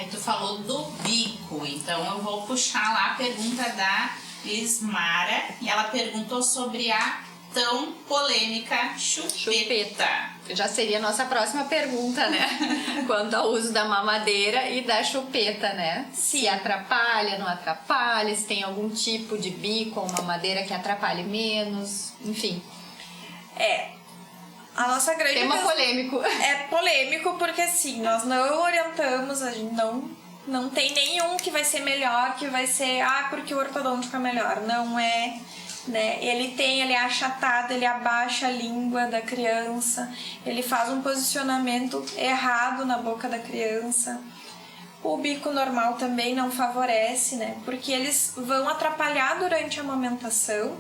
tu falou do bico, então eu vou puxar lá a pergunta da Lismara, e ela perguntou sobre a tão polêmica chupeta. Já seria a nossa próxima pergunta, né? Quanto ao uso da mamadeira e da chupeta, né? Sim. Se atrapalha, não atrapalha, se tem algum tipo de bico ou mamadeira que atrapalhe menos, enfim. A nossa grande Tema polêmico. É polêmico porque assim, nós não orientamos, a gente não tem nenhum que vai ser melhor, que vai ser, porque o ortodôntico é melhor. Não é, né? Ele é achatado, ele abaixa a língua da criança, ele faz um posicionamento errado na boca da criança. O bico normal também não favorece, né? Porque eles vão atrapalhar durante a amamentação,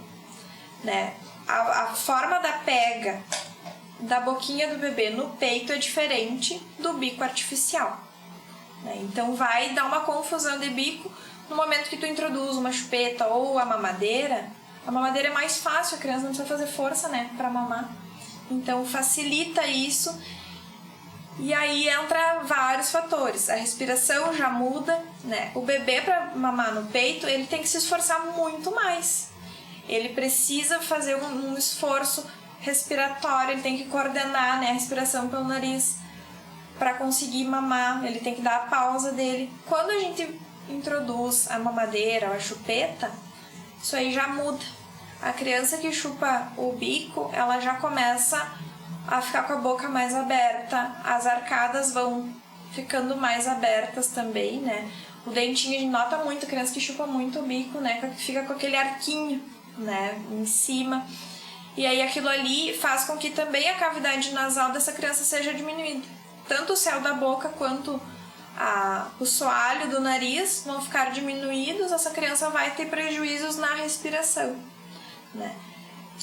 né? A forma da pega da boquinha do bebê no peito é diferente do bico artificial, né? Então vai dar uma confusão de bico no momento que tu introduz uma chupeta ou a mamadeira. A mamadeira é mais fácil, a criança não precisa fazer força, né, para mamar. Então facilita isso. E aí entra vários fatores. A respiração já muda, né? O bebê, para mamar no peito, ele tem que se esforçar muito mais. Ele precisa fazer um esforço respiratório, ele tem que coordenar, né, a respiração pelo nariz para conseguir mamar, ele tem que dar a pausa dele. Quando a gente introduz a mamadeira ou a chupeta, isso aí já muda. A criança que chupa o bico, ela já começa a ficar com a boca mais aberta, as arcadas vão ficando mais abertas também, né? O dentinho, a gente nota muito, a criança que chupa muito o bico, né, que fica com aquele arquinho, né, em cima. E aí aquilo ali faz com que também a cavidade nasal dessa criança seja diminuída. Tanto o céu da boca quanto o soalho do nariz vão ficar diminuídos, essa criança vai ter prejuízos na respiração, né?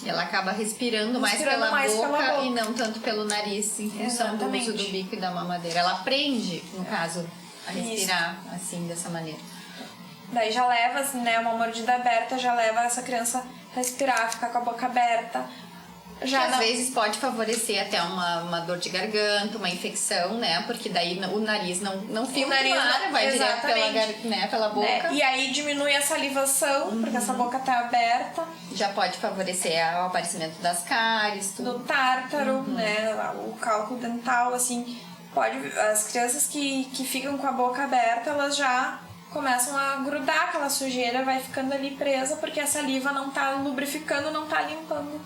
Ela acaba respirando mais pela boca e não tanto pelo nariz, em função do uso do bico e da mamadeira. Ela aprende, no caso, a respirar assim, dessa maneira. Daí já leva, né, uma mordida aberta, já leva essa criança a respirar, ficar com a boca aberta. Já às vezes pode favorecer até uma dor de garganta, uma infecção, né? Porque daí o nariz não filtra, vai direto pela boca. E aí diminui a salivação, porque essa boca tá aberta. Já pode favorecer o aparecimento das cáries, do tártaro, né? O cálculo dental, assim. As crianças que ficam com a boca aberta, elas já começam a grudar aquela sujeira, vai ficando ali presa, porque a saliva não tá lubrificando, não tá limpando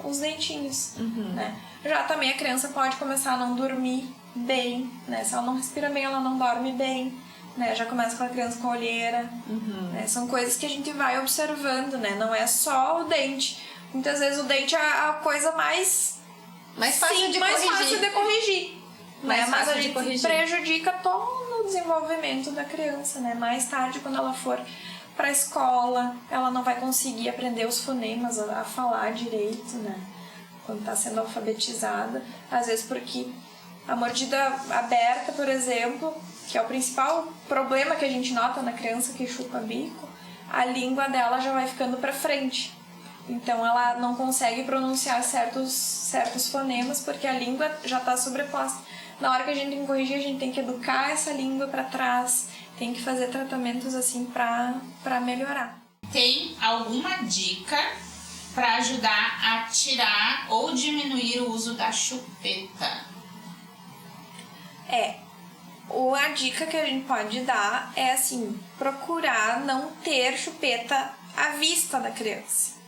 os dentinhos, né? Já também a criança pode começar a não dormir bem, né? Se ela não respira bem, ela não dorme bem, né? Já começa com a criança com a olheira, né? São coisas que a gente vai observando, né? Não é só o dente. Muitas vezes o dente é a coisa mais fácil de corrigir. Mas a gente prejudica todo o desenvolvimento da criança, né? Mais tarde, quando ela for para a escola, ela não vai conseguir aprender os fonemas, a falar direito, né? Quando está sendo alfabetizada. Às vezes porque a mordida aberta, por exemplo, que é o principal problema que a gente nota na criança que chupa bico, a língua dela já vai ficando para frente. Então ela não consegue pronunciar certos fonemas porque a língua já está sobreposta. Na hora que a gente tem que corrigir, a gente tem que educar essa língua para trás, tem que fazer tratamentos assim para melhorar. Tem alguma dica para ajudar a tirar ou diminuir o uso da chupeta? A dica que a gente pode dar é assim, procurar não ter chupeta à vista da criança.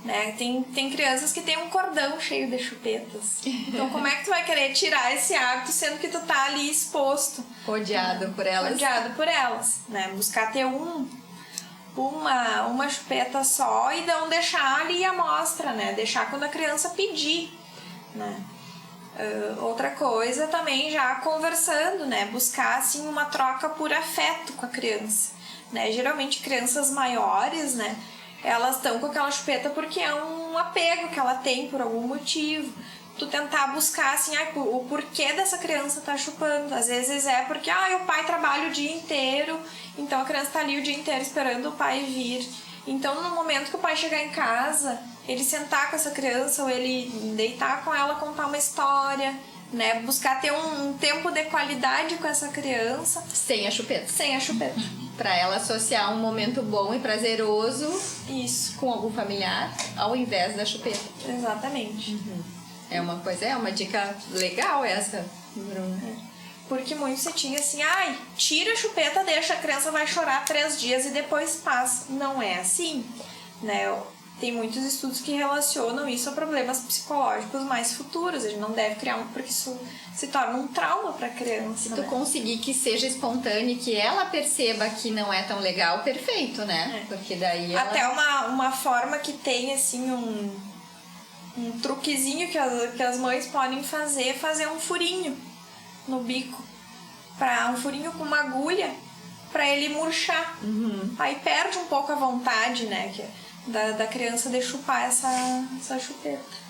Né? Tem crianças que tem um cordão cheio de chupetas. Então como é que tu vai querer tirar esse hábito sendo que tu tá ali exposto? Rodeado por elas, né? Buscar ter uma chupeta só e não deixar ali a amostra, né? Deixar quando a criança pedir, né? Outra coisa também, já conversando, né? Buscar assim uma troca por afeto com a criança, né? Geralmente crianças maiores, né? Elas estão com aquela chupeta porque é um apego que ela tem por algum motivo. Tu tentar buscar assim, o porquê dessa criança tá chupando. Às vezes é porque o pai trabalha o dia inteiro, então a criança tá ali o dia inteiro esperando o pai vir. Então no momento que o pai chegar em casa, ele sentar com essa criança ou ele deitar com ela, contar uma história, né? Buscar ter um tempo de qualidade com essa criança. Sem a chupeta. Sem a chupeta. Pra ela associar um momento bom e prazeroso Isso. com algum familiar, ao invés da chupeta. Exatamente. É uma dica legal essa, Bruna. Porque muito se tinha assim, ai, tira a chupeta, deixa, a criança vai chorar 3 dias e depois passa. Não é assim, né? Tem muitos estudos que relacionam isso a problemas psicológicos mais futuros. A gente não deve criar porque isso se torna um trauma para a criança. Se tu conseguir que seja espontâneo e que ela perceba que não é tão legal, perfeito, né? Porque daí ela... Até uma forma que tem, assim, um truquezinho que as mães podem fazer, é fazer um furinho no bico. Um furinho com uma agulha para ele murchar. Aí perde um pouco a vontade, né? Da criança de chupar essa chupeta.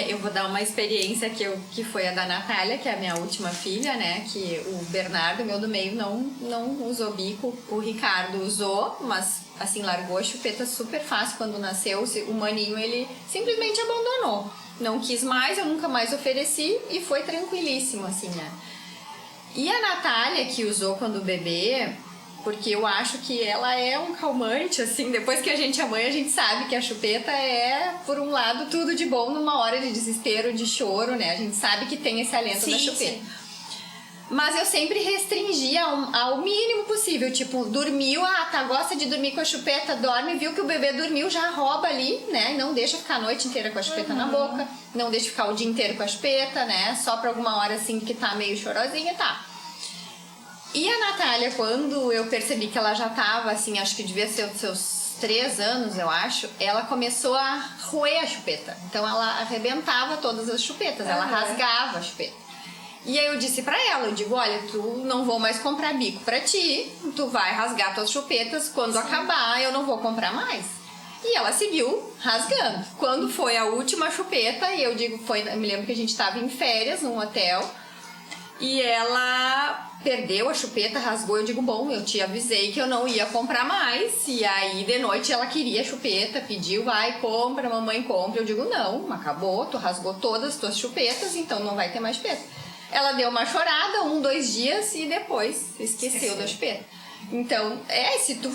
Eu vou dar uma experiência que foi a da Natália, que é a minha última filha, né? Que o Bernardo, meu do meio, não usou bico. O Ricardo usou, mas assim, largou a chupeta super fácil quando nasceu. O maninho, ele simplesmente abandonou. Não quis mais, eu nunca mais ofereci e foi tranquilíssimo, assim, né? E a Natália, que usou quando bebê... Porque eu acho que ela é um calmante, assim, depois que a gente é mãe, a gente sabe que a chupeta é, por um lado, tudo de bom numa hora de desespero, de choro, né? A gente sabe que tem esse alento da chupeta. Sim. Mas eu sempre restringia ao mínimo possível, tipo, dormiu, gosta de dormir com a chupeta, dorme, viu que o bebê dormiu, já rouba ali, né? E não deixa ficar a noite inteira com a chupeta na boca, não deixa ficar o dia inteiro com a chupeta, né? Só pra alguma hora, assim, que tá meio chorosinha, tá. E a Natália, quando eu percebi que ela já tava, assim, acho que devia ser os seus 3 anos, eu acho, ela começou a roer a chupeta. Então ela arrebentava todas as chupetas, ela rasgava a chupeta. E aí eu disse pra ela, eu digo, olha, tu não vou mais comprar bico pra ti, tu vai rasgar tuas chupetas, quando acabar eu não vou comprar mais. E ela seguiu rasgando. Quando foi a última chupeta, e eu digo, eu me lembro que a gente tava em férias num hotel, e ela perdeu a chupeta, rasgou. Eu digo, bom, eu te avisei que eu não ia comprar mais. E aí, de noite, ela queria a chupeta, pediu, vai, compra, mamãe compra. Eu digo, não, acabou, tu rasgou todas as tuas chupetas, então não vai ter mais chupeta. Ela deu uma chorada, 1, 2 dias, e depois esqueceu da chupeta. Então, se tu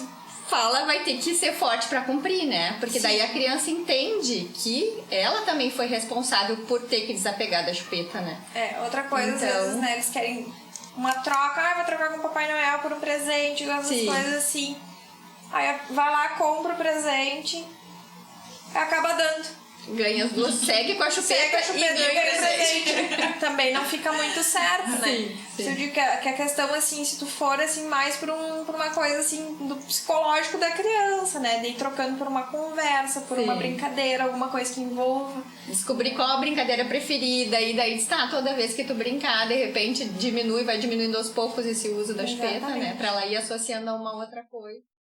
fala, vai ter que ser forte pra cumprir, né? Porque daí a criança entende que ela também foi responsável por ter que desapegar da chupeta, né? Outra coisa, então... às vezes, né, eles querem uma troca, vou trocar com o Papai Noel por um presente, essas coisas assim. Aí vai lá, compra o presente, acaba dando. Ganha as duas, segue com a chupeta, e ganha o presente. Também não fica muito certo, né? Sim. Eu digo que a questão, assim, se tu for, assim, mais por uma coisa, assim, do psicológico da criança, né? De ir trocando por uma conversa, por uma brincadeira, alguma coisa que envolva. Descobrir qual a brincadeira preferida, e daí toda vez que tu brincar, de repente vai diminuindo aos poucos esse uso da chupeta, né? Pra ela ir associando a uma outra coisa.